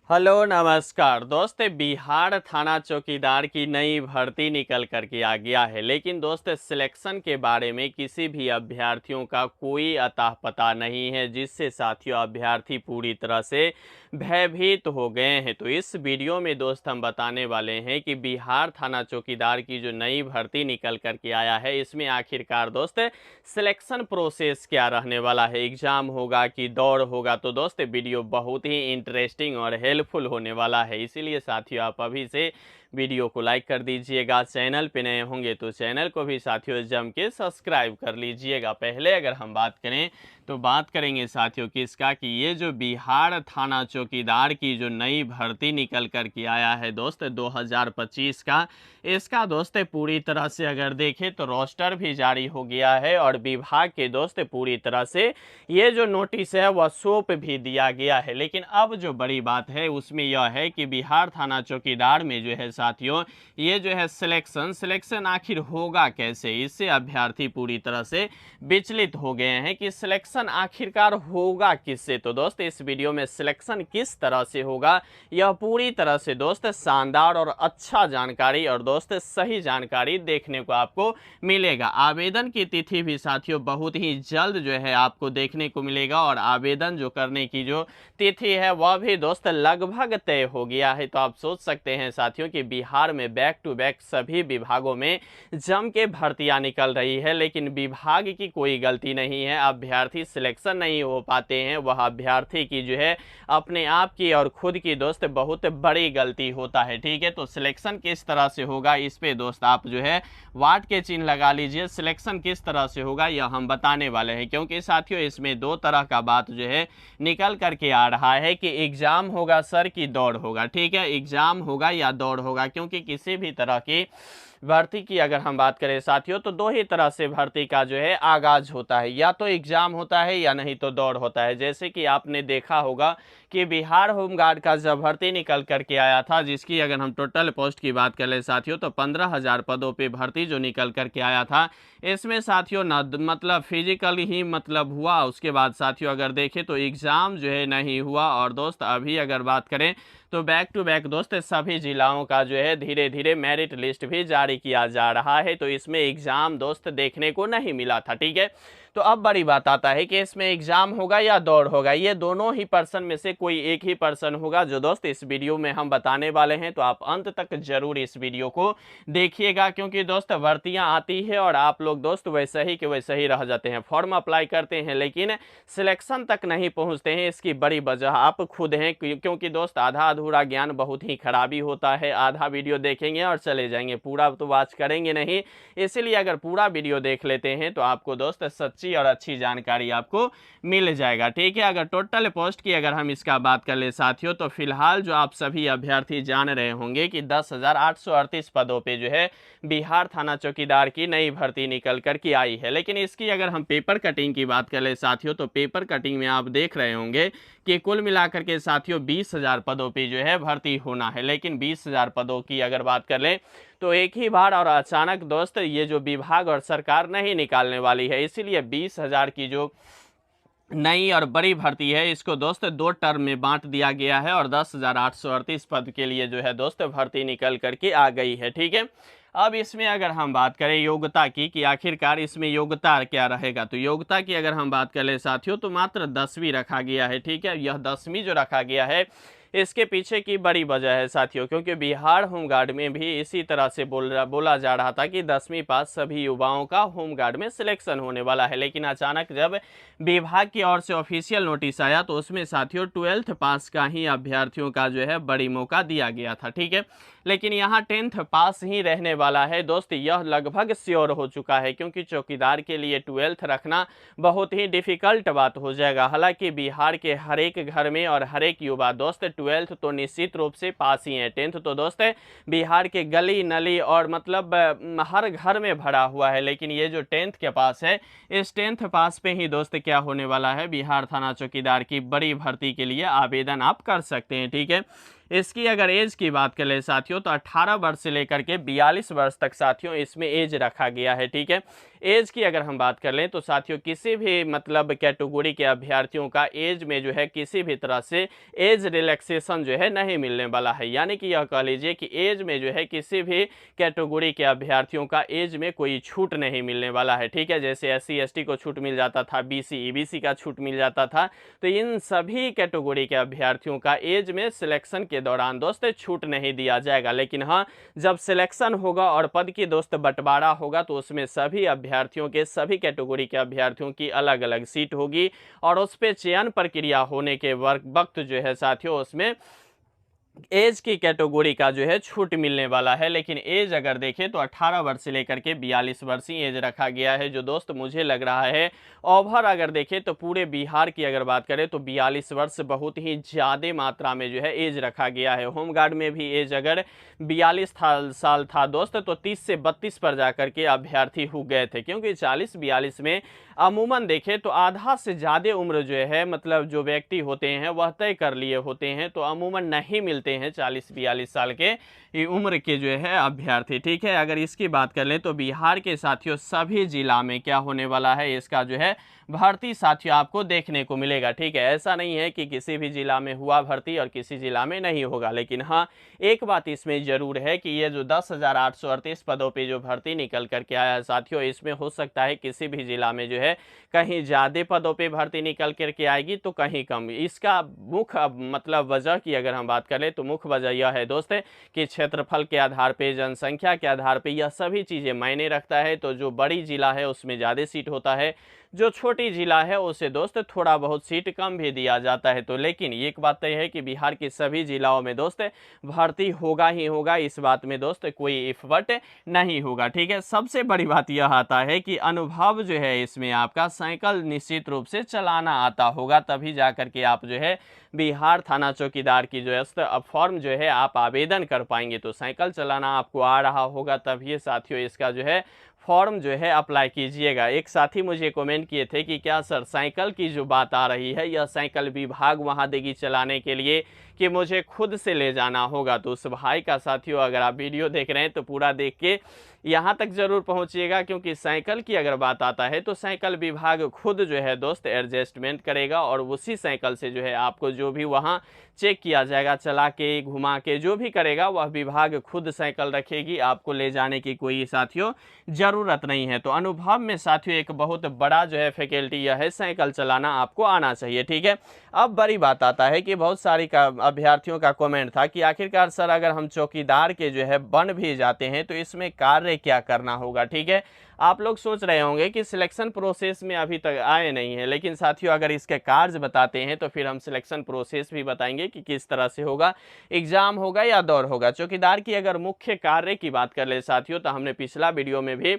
Hello नमस्कार दोस्त। बिहार थाना चौकीदार की नई भर्ती निकल कर के आ गया है, लेकिन दोस्त सिलेक्शन के बारे में किसी भी अभ्यर्थियों का कोई अता पता नहीं है, जिससे साथियों अभ्यर्थी पूरी तरह से भयभीत हो गए हैं। तो इस वीडियो में दोस्त हम बताने वाले हैं कि बिहार थाना चौकीदार की जो नई भर्ती निकल कर के आया है, इसमें आखिरकार दोस्त सिलेक्शन प्रोसेस क्या रहने वाला है, एग्जाम होगा कि दौड़ होगा। तो दोस्त वीडियो बहुत ही इंटरेस्टिंग और हेल्पफुल होने वाला है, इसीलिए साथियों आप अभी से वीडियो को लाइक कर दीजिएगा। चैनल पे नए होंगे तो चैनल को भी साथियों जम के सब्सक्राइब कर लीजिएगा। पहले अगर हम बात करें तो बात करेंगे साथियों किसका कि ये जो बिहार थाना चौकीदार की जो नई भर्ती निकल कर के आया है दोस्त 2025 का, इसका दोस्त पूरी तरह से अगर देखें तो रोस्टर भी जारी हो गया है और विभाग के दोस्त पूरी तरह से ये जो नोटिस है वह सौंप भी दिया गया है। लेकिन अब जो बड़ी बात है उसमें यह है कि बिहार थाना चौकीदार में जो है साथियों ये जो है सिलेक्शन आखिर होगा कैसे, इससे अभ्यर्थी पूरी तरह से विचलित हो गए हैं कि सिलेक्शन आखिरकार होगा किससे। तो दोस्त इस वीडियो में सिलेक्शन किस तरह से होगा यह पूरी तरह से दोस्त शानदार और अच्छा जानकारी और दोस्त सही जानकारी देखने को आपको मिलेगा। आवेदन की तिथि भी साथियों बहुत ही जल्द जो है आपको देखने को मिलेगा और आवेदन जो करने की जो तिथि है वह भी दोस्त लगभग तय हो गया है। तो आप सोच सकते हैं साथियों कि बिहार में बैक टू बैक सभी विभागों में जम के भर्तियां निकल रही है, लेकिन विभाग की कोई गलती नहीं है। अभ्यर्थी सिलेक्शन नहीं हो पाते हैं, वह अभ्यर्थी की जो है अपने आप की और खुद की दोस्त बहुत बड़ी गलती होता है। ठीक है, तो सिलेक्शन किस तरह से होगा इस पे दोस्त आप जो है वाट के चिन्ह लगा लीजिए। सिलेक्शन किस तरह से होगा यह हम बताने वाले हैं, क्योंकि साथियों इसमें दो तरह का बात जो है निकल करके आ रहा है कि एग्जाम होगा सर की दौड़ होगा। ठीक है, एग्जाम होगा या दौड़ होगा, क्योंकि किसी भी तरह की भर्ती की अगर हम बात करें साथियों तो दो ही तरह से भर्ती का जो है आगाज होता है, या तो एग्जाम होता है या नहीं तो दौड़ होता है। जैसे कि आपने देखा होगा कि बिहार होमगार्ड का जब भर्ती निकल करके आया था, जिसकी अगर हम टोटल पोस्ट की बात करें साथियों तो 15,000 पदों पे भर्ती जो निकल करके आया था, इसमें साथियों न मतलब फिजिकल ही मतलब हुआ। उसके बाद साथियों अगर देखें तो एग्जाम जो है नहीं हुआ। और दोस्त अभी अगर बात करें तो बैक टू बैक दोस्त सभी जिलाओं का जो है धीरे धीरे मेरिट लिस्ट भी जारी किया जा रहा है, तो इसमें एग्जाम दोस्त देखने को नहीं मिला था। ठीक है, तो अब बड़ी बात आता है कि इसमें एग्जाम होगा या दौड़ होगा, ये दोनों ही पर्सन में से कोई एक ही पर्सन होगा जो दोस्त इस वीडियो में हम बताने वाले हैं। तो आप अंत तक जरूर इस वीडियो को देखिएगा, क्योंकि दोस्त भर्तियां आती है और आप लोग दोस्त वैसे ही के वैसे ही रह जाते हैं, फॉर्म अप्लाई करते हैं लेकिन सिलेक्शन तक नहीं पहुंचते हैं। इसकी बड़ी वजह आप खुद हैं, क्योंकि दोस्त आधा अधूरा ज्ञान बहुत ही खराबी होता है। आधा वीडियो देखेंगे और चले जाएंगे, पूरा तो वॉच करेंगे नहीं। इसलिए अगर पूरा वीडियो देख लेते हैं तो आपको दोस्त सच्ची और अच्छी जानकारी आपको मिल जाएगा। ठीक है, अगर टोटल पोस्ट की अगर हम इसका बात कर ले साथियों तो फिलहाल जो आप सभी अभ्यर्थी जान रहे होंगे कि 10,838 पदों पे जो है बिहार थाना चौकीदार की नई भर्ती निकल कर के आई है। लेकिन इसकी अगर हम पेपर कटिंग की बात कर ले साथियों तो पेपर कटिंग में आप देख रहे होंगे कि कुल मिलाकर के साथियों 20,000 पदों पे जो है भर्ती होना है। लेकिन 20,000 पदों की अगर बात कर लें तो एक ही बार और अचानक दोस्त ये जो विभाग और सरकार नहीं निकालने वाली है, इसीलिए 20,000 की जो नई और बड़ी भर्ती है इसको दोस्त दो टर्म में बांट दिया गया है और 10,838 पद के लिए जो है दोस्त भर्ती निकल करके आ गई है। ठीक है, अब इसमें अगर हम बात करें योग्यता की कि आखिरकार इसमें योग्यता क्या रहेगा, तो योग्यता की अगर हम बात करें साथियों तो मात्र 10वीं रखा गया है। ठीक है, यह 10वीं जो रखा गया है इसके पीछे की बड़ी वजह है साथियों, क्योंकि बिहार होमगार्ड में भी इसी तरह से बोला जा रहा था कि 10वीं पास सभी युवाओं का होमगार्ड में सिलेक्शन होने वाला है। लेकिन अचानक जब विभाग की ओर से ऑफिशियल नोटिस आया तो उसमें साथियों 12th पास का ही अभ्यर्थियों का जो है बड़ी मौका दिया गया था। ठीक है, लेकिन यहाँ 10th पास ही रहने वाला है दोस्त, यह लगभग श्योर हो चुका है, क्योंकि चौकीदार के लिए 12th रखना बहुत ही डिफिकल्ट बात हो जाएगा। हालांकि बिहार के हर एक घर में और हर एक युवा दोस्त 12th तो निश्चित रूप से पास ही है। 10th तो दोस्त बिहार के गली नली और मतलब हर घर में भरा हुआ है। लेकिन ये जो 10th के पास है, इस 10th पास पे ही दोस्त क्या होने वाला है, बिहार थाना चौकीदार की बड़ी भर्ती के लिए आवेदन आप कर सकते हैं। ठीक है, इसकी अगर एज की बात करें साथियों तो 18 वर्ष से लेकर के 42 वर्ष तक साथियों इसमें एज रखा गया है। ठीक है, एज की अगर हम बात कर लें तो साथियों किसी भी मतलब कैटेगरी के अभ्यर्थियों का एज में जो है किसी भी तरह से एज रिलैक्सेशन जो है नहीं मिलने वाला है। यानी कि यह कह लीजिए कि एज में जो है किसी भी कैटेगरी के अभ्यर्थियों का एज में कोई छूट नहीं मिलने वाला है, ठीक है। जैसे SC ST को छूट मिल जाता था, BC EBC का छूट मिल जाता था, तो इन सभी कैटेगरी के अभ्यर्थियों का एज में सिलेक्शन के दौरान दोस्त छूट नहीं दिया जाएगा। लेकिन हाँ, जब सिलेक्शन होगा और पद की दोस्त बंटवारा होगा तो उसमें सभी अभ्यर्थियों के, सभी कैटेगरी के अभ्यर्थियों की अलग अलग सीट होगी और उस पर चयन प्रक्रिया होने के वक्त जो है साथियों उसमें एज की कैटेगरी का जो है छूट मिलने वाला है। लेकिन एज अगर देखें तो 18 वर्ष से लेकर के 42 वर्ष ही एज रखा गया है, जो दोस्त मुझे लग रहा है ओवर अगर देखें तो पूरे बिहार की अगर बात करें तो 42 वर्ष बहुत ही ज़्यादा मात्रा में जो है एज रखा गया है। होमगार्ड में भी एज अगर 42 साल था दोस्त तो 30 से 32 पर जाकर के अभ्यर्थी हो गए थे, क्योंकि 40-42 में अमूमन देखें तो आधा से ज़्यादा उम्र जो है मतलब जो व्यक्ति होते हैं वह तय कर लिए होते हैं, तो अमूमन नहीं मिलते हैं 40-42 साल के उम्र के जो है अभ्यर्थी, ठीक है। अगर इसकी बात कर लें तो बिहार के साथियों सभी जिला में क्या होने वाला है, इसका जो है भर्ती साथियों आपको देखने को मिलेगा, ठीक है। ऐसा नहीं है कि किसी भी जिला में हुआ भर्ती और किसी जिला में नहीं होगा। लेकिन हाँ, एक बात इसमें जरूर है कि ये जो 10,838 पदों पे जो भर्ती निकल करके आया है साथियों, इसमें हो सकता है किसी भी जिला में जो है कहीं ज़्यादा पदों पे भर्ती निकल करके आएगी तो कहीं कम। इसका मुख्य मतलब वजह की अगर हम बात करें तो मुख्य वजह यह है दोस्त कि क्षेत्रफल के आधार पे, जनसंख्या के आधार पे यह सभी चीज़ें मायने रखता है। तो जो बड़ी जिला है उसमें ज़्यादा सीट होता है, जो छोटी जिला है उसे दोस्त थोड़ा बहुत सीट कम भी दिया जाता है। तो लेकिन एक बात तय है कि बिहार के सभी जिलाओं में दोस्त भर्ती होगा ही होगा, इस बात में दोस्त कोई इफवट नहीं होगा, ठीक है। सबसे बड़ी बात यह आता है कि अनुभव जो है इसमें आपका साइकिल निश्चित रूप से चलाना आता होगा, तभी जा करके आप जो है बिहार थाना चौकीदार की जो है फॉर्म जो है आप आवेदन कर पाएंगे। तो साइकिल चलाना आपको आ रहा होगा तभी साथियों इसका जो है फॉर्म जो है अप्लाई कीजिएगा। एक साथी मुझे कमेंट किए थे कि क्या सर साइकिल की जो बात आ रही है यह साइकिल विभाग वहां देगी चलाने के लिए कि मुझे खुद से ले जाना होगा। तो उस भाई का साथियों अगर आप वीडियो देख रहे हैं तो पूरा देख के यहाँ तक जरूर पहुँचिएगा, क्योंकि साइकिल की अगर बात आता है तो साइकिल विभाग खुद जो है दोस्त एडजस्टमेंट करेगा और उसी साइकिल से जो है आपको जो भी वहाँ चेक किया जाएगा, चला के घुमा के जो भी करेगा वह विभाग खुद साइकिल रखेगी, आपको ले जाने की कोई साथियों ज़रूरत नहीं है। तो अनुभव में साथियों एक बहुत बड़ा जो है फैकल्टी यह है, साइकिल चलाना आपको आना चाहिए, ठीक है। अब बड़ी बात आता है कि बहुत सारी अभ्यर्थियों का कमेंट था कि आखिरकार सर अगर हम चौकीदार के जो है बन भी जाते हैं तो इसमें कार्य क्या करना होगा, ठीक है। आप लोग सोच रहे होंगे कि सिलेक्शन प्रोसेस में अभी तक आए नहीं है, लेकिन साथियों अगर इसके कार्य बताते हैं तो फिर हम सिलेक्शन प्रोसेस भी बताएंगे कि किस तरह से होगा, एग्जाम होगा या दौर होगा। चौकीदार की अगर मुख्य कार्य की बात कर ले साथियों तो हमने पिछला वीडियो में भी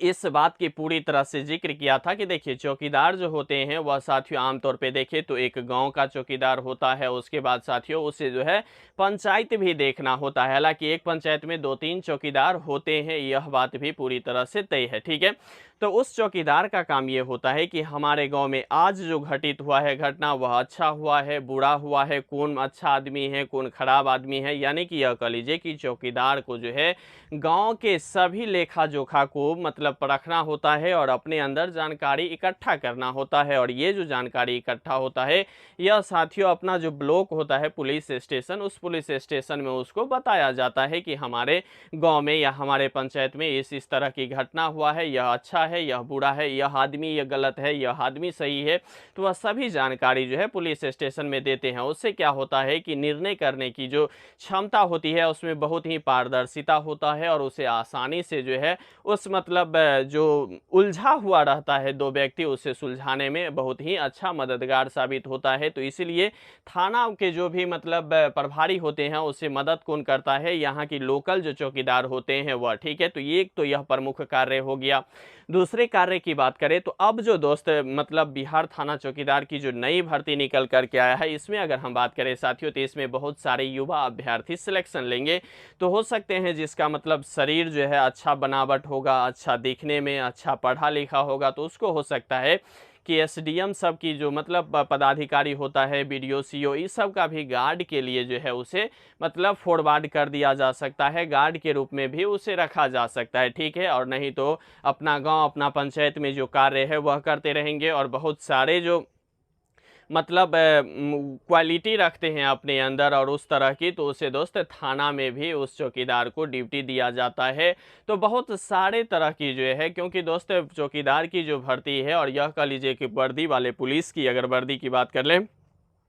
इस बात की पूरी तरह से जिक्र किया था कि देखिए चौकीदार जो होते हैं वह साथियों आमतौर पे देखें तो एक गांव का चौकीदार होता है, उसके बाद साथियों उसे जो है पंचायत भी देखना होता है। हालांकि एक पंचायत में 2-3 चौकीदार होते हैं, यह बात भी पूरी तरह से तय है, ठीक है। तो उस चौकीदार का काम ये होता है कि हमारे गांव में आज जो घटित हुआ है घटना वह अच्छा हुआ है, बुरा हुआ है, कौन अच्छा आदमी है, कौन खराब आदमी है, यानी कि यह कह लीजिए कि चौकीदार को जो है गांव के सभी लेखा जोखा को मतलब परखना होता है और अपने अंदर जानकारी इकट्ठा करना होता है। और ये जो जानकारी इकट्ठा होता है यह साथियों अपना जो ब्लॉक होता है पुलिस स्टेशन, उस पुलिस स्टेशन में उसको बताया जाता है कि हमारे गांव में या हमारे पंचायत में इस तरह की घटना हुआ है, यह अच्छा है, यह बुरा है, यह आदमी यह गलत है, यह आदमी सही है। तो वह सभी जानकारी जो है पुलिस स्टेशन में देते हैं। उससे क्या होता है कि निर्णय करने की जो क्षमता होती है उसमें बहुत ही पारदर्शिता होता है और उसे आसानी से जो है उस मतलब जो उलझा हुआ रहता है दो व्यक्ति उसे सुलझाने में बहुत ही अच्छा मददगार साबित होता है। तो इसीलिए थाना के जो भी मतलब प्रभारी होते हैं उसे मदद कौन करता है, यहाँ की लोकल जो चौकीदार होते हैं वह, ठीक है। तो ये तो यह प्रमुख कार्य हो गया। दूसरे कार्य की बात करें तो अब जो दोस्त मतलब बिहार थाना चौकीदार की जो नई भर्ती निकल करके आया है इसमें अगर हम बात करें साथियों तो इसमें बहुत सारे युवा अभ्यर्थी सिलेक्शन लेंगे। तो हो सकते हैं जिसका मतलब शरीर जो है अच्छा बनावट होगा, अच्छा दिखने में, अच्छा पढ़ा लिखा होगा, तो उसको हो सकता है कि एसडीएम सब की जो मतलब पदाधिकारी होता है, बीडीओ, सीओ, इस सब का भी गार्ड के लिए जो है उसे मतलब फॉरवर्ड कर दिया जा सकता है, गार्ड के रूप में भी उसे रखा जा सकता है, ठीक है। और नहीं तो अपना गांव, अपना पंचायत में जो कार्य है वह करते रहेंगे और बहुत सारे जो मतलब क्वालिटी रखते हैं अपने अंदर और उस तरह की, तो उसे दोस्त थाना में भी उस चौकीदार को ड्यूटी दिया जाता है। तो बहुत सारे तरह की जो है, क्योंकि दोस्त चौकीदार की जो भर्ती है, और यह कह लीजिए कि वर्दी वाले पुलिस की अगर वर्दी की बात कर लें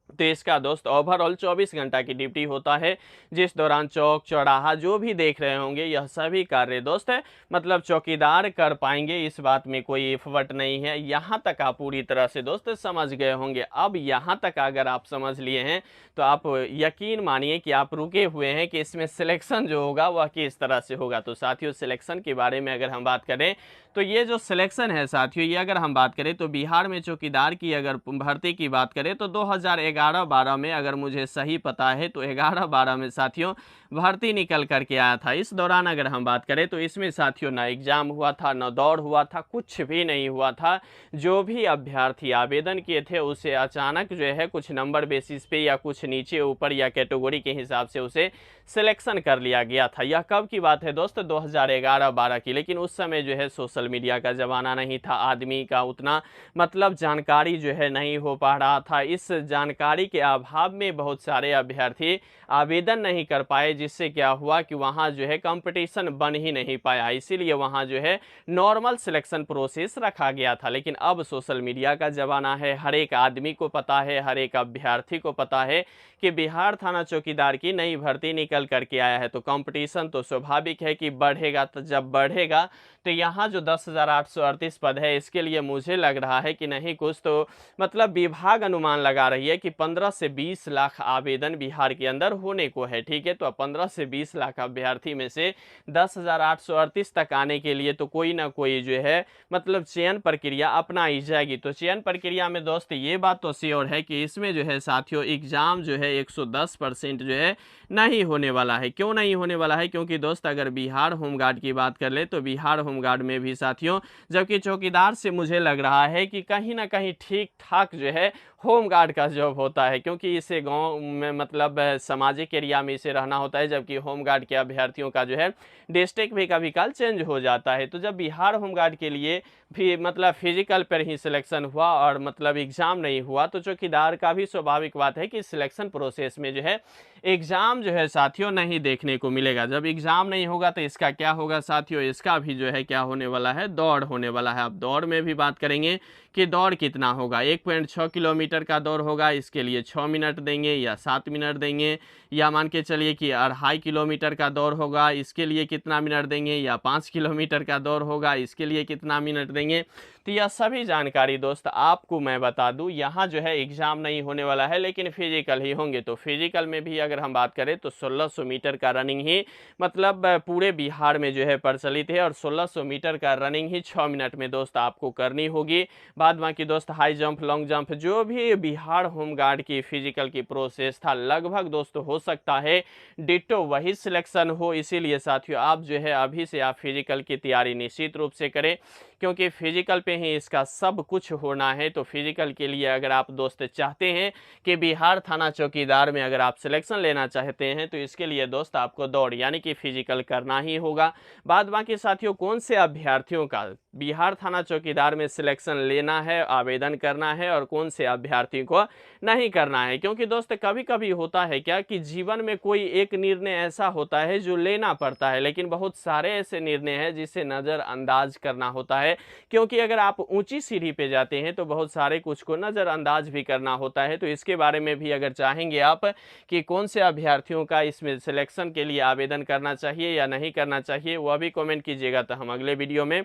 तो इसका दोस्त ओवरऑल 24 घंटा की ड्यूटी होता है, जिस दौरान चौक चौराहा जो भी देख रहे होंगे यह सभी कार्य दोस्त है मतलब चौकीदार कर पाएंगे, इस बात में कोई इफवट नहीं है। यहाँ तक आप पूरी तरह से दोस्त समझ गए होंगे। अब यहाँ तक अगर आप समझ लिए हैं तो आप यकीन मानिए कि आप रुके हुए हैं कि इसमें सिलेक्शन जो होगा वह किस तरह से होगा। तो साथियों, सिलेक्शन के बारे में अगर हम बात करें तो ये जो सिलेक्शन है साथियों, ये अगर हम बात करें तो बिहार में चौकीदार की अगर भर्ती की बात करें तो 2011-12 में, अगर मुझे सही पता है तो 11-12 में साथियों भर्ती निकल करके आया था। इस दौरान अगर हम बात करें तो इसमें साथियों ना एग्जाम हुआ था, ना दौड़ हुआ था, कुछ भी नहीं हुआ था। जो भी अभ्यर्थी आवेदन किए थे उसे अचानक जो है कुछ नंबर बेसिस पे या कुछ नीचे ऊपर या कैटेगरी के हिसाब से उसे सिलेक्शन कर लिया गया था। यह कब की बात है दोस्त? 2011-12 की। लेकिन उस समय जो है सोशल मीडिया का ज़माना नहीं था, आदमी का उतना मतलब जानकारी जो है नहीं हो पा रहा था। इस जानकारी के अभाव में बहुत सारे अभ्यर्थी आवेदन नहीं कर पाए, जिससे क्या हुआ कि वहाँ जो है कंपटीशन बन ही नहीं पाया। इसीलिए वहाँ जो है नॉर्मल सिलेक्शन प्रोसेस रखा गया था। लेकिन अब सोशल मीडिया का ज़माना है, हर एक आदमी को पता है, हर एक अभ्यर्थी को पता है कि बिहार थाना चौकीदार की नई भर्ती निकल करके आया है। तो कंपटीशन तो स्वाभाविक है कि बढ़ेगा। तो जब बढ़ेगा तो यहाँ जो 10,838 पद है, इसके लिए मुझे लग रहा है कि नहीं कुछ तो मतलब विभाग अनुमान लगा रही है कि 15 से 20 लाख आवेदन बिहार के अंदर होने को है, ठीक है। तो 15 से 20 लाख अभ्यर्थी में से 10,838 तक आने के लिए तो कोई ना कोई जो है मतलब चयन प्रक्रिया अपनाई जाएगी। तो चयन प्रक्रिया में दोस्त ये बात तो श्योर है कि इसमें जो है साथियों एग्जाम जो है 110% जो है नहीं होने वाला है। क्यों नहीं होने वाला है? क्योंकि दोस्त अगर बिहार होमगार्ड की बात कर ले तो बिहार होमगार्ड में भी साथियों, जबकि चौकीदार से मुझे लग रहा है कि कहीं ना कहीं ठीक ठाक जो है होमगार्ड का जॉब होता है, क्योंकि इसे गांव में मतलब सामाजिक एरिया में इसे रहना होता है, जबकि होमगार्ड के अभ्यर्थियों का जो है डिस्ट्रिक्ट भी कभी काल चेंज हो जाता है। तो जब बिहार होमगार्ड के लिए भी मतलब फिजिकल पर ही सिलेक्शन हुआ और मतलब एग्जाम नहीं हुआ, तो चौकीदार का भी स्वाभाविक बात है कि सिलेक्शन प्रोसेस में जो है एग्जाम जो है साथियों नहीं देखने को मिलेगा। जब एग्जाम नहीं होगा तो इसका क्या होगा साथियों? इसका भी जो है क्या होने वाला है? दौड़ होने वाला है। अब दौड़ में भी बात करेंगे कि दौड़ कितना होगा। 1.6 किलोमीटर का दौड़ होगा, इसके लिए 6 मिनट देंगे या 7 मिनट देंगे, या मान के चलिए कि 2.5 किलोमीटर का दौड़ होगा, इसके लिए कितना मिनट देंगे, या 5 किलोमीटर का दौड़ होगा, इसके लिए कितना मिनट देंगे। तो यह सभी जानकारी दोस्त आपको मैं बता दूं, यहाँ जो है एग्जाम नहीं होने वाला है लेकिन फिजिकल ही होंगे। तो फिजिकल में भी अगर हम बात करें तो 1600 मीटर का रनिंग ही मतलब पूरे बिहार में जो है प्रचलित है, और 1600 मीटर का रनिंग ही 6 मिनट में दोस्त आपको करनी होगी। बाद बाकी दोस्त हाई जंप, लॉन्ग जंप, जो भी बिहार होमगार्ड की फिजिकल की प्रोसेस था लगभग दोस्त हो सकता है डिट्टो वही सिलेक्शन हो। इसीलिए साथियों आप जो है अभी से आप फिजिकल की तैयारी निश्चित रूप से करें, क्योंकि फिजिकल पे ही इसका सब कुछ होना है। तो फिजिकल के लिए अगर आप दोस्त चाहते हैं कि बिहार थाना चौकीदार में अगर आप सिलेक्शन लेना चाहते हैं तो इसके लिए दोस्त आपको दौड़ यानी कि फिजिकल करना ही होगा। बाद बाकी साथियों कौन से अभ्यर्थियों का बिहार थाना चौकीदार में सिलेक्शन लेना है, आवेदन करना है, और कौन से अभ्यर्थी को नहीं करना है, क्योंकि दोस्त कभी कभी होता है क्या कि जीवन में कोई एक निर्णय ऐसा होता है जो लेना पड़ता है, लेकिन बहुत सारे ऐसे निर्णय हैं जिसे नज़रअंदाज करना होता है। क्योंकि अगर आप ऊंची सीढ़ी पे जाते हैं तो बहुत सारे कुछ को नज़रअंदाज भी करना होता है। तो इसके बारे में भी अगर चाहेंगे आप कि कौन से अभ्यर्थियों का इसमें सिलेक्शन के लिए आवेदन करना चाहिए या नहीं करना चाहिए, वह भी कमेंट कीजिएगा, तो हम अगले वीडियो में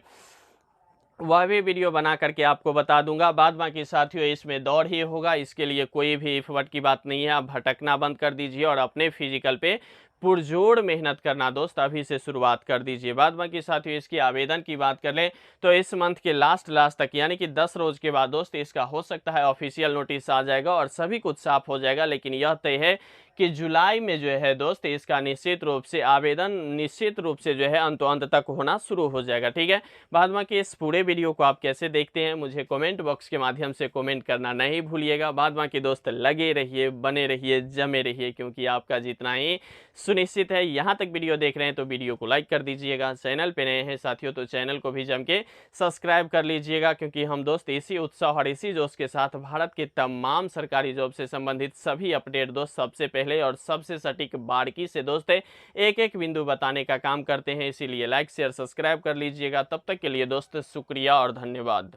वह भी वीडियो बना करके आपको बता दूंगा। बाद बाकी साथियों इसमें दौड़ ही होगा, इसके लिए कोई भी इफवट की बात नहीं है। आप भटकना बंद कर दीजिए और अपने फिजिकल पे पुरजोर मेहनत करना दोस्त अभी से शुरुआत कर दीजिए। बाद बाकी साथियों इसकी आवेदन की बात कर लें तो इस मंथ के लास्ट तक यानी कि 10 रोज के बाद दोस्त इसका हो सकता है ऑफिशियल नोटिस आ जाएगा और सभी कुछ साफ हो जाएगा। लेकिन यह तय है कि जुलाई में जो है दोस्त इसका निश्चित रूप से आवेदन निश्चित रूप से जो है अंत तक होना शुरू हो जाएगा। ठीक है, बाद बाकी इस पूरे वीडियो को आप कैसे देखते हैं मुझे कमेंट बॉक्स के माध्यम से कमेंट करना नहीं भूलिएगा। बाद बाकी दोस्त लगे रहिए, बने रहिए, जमे रहिए, क्योंकि आपका जीतना ही सुनिश्चित है। यहाँ तक वीडियो देख रहे हैं तो वीडियो को लाइक कर दीजिएगा, चैनल पे नए हैं साथियों तो चैनल को भी जम के सब्सक्राइब कर लीजिएगा, क्योंकि हम दोस्त इसी उत्साह और इसी जोश के साथ भारत के तमाम सरकारी जॉब से संबंधित सभी अपडेट दोस्त सबसे पहले और सबसे सटीक बारीकी से दोस्त एक एक बिंदु बताने का काम करते हैं। इसीलिए लाइक शेयर सब्सक्राइब कर लीजिएगा। तब तक के लिए दोस्त शुक्रिया और धन्यवाद।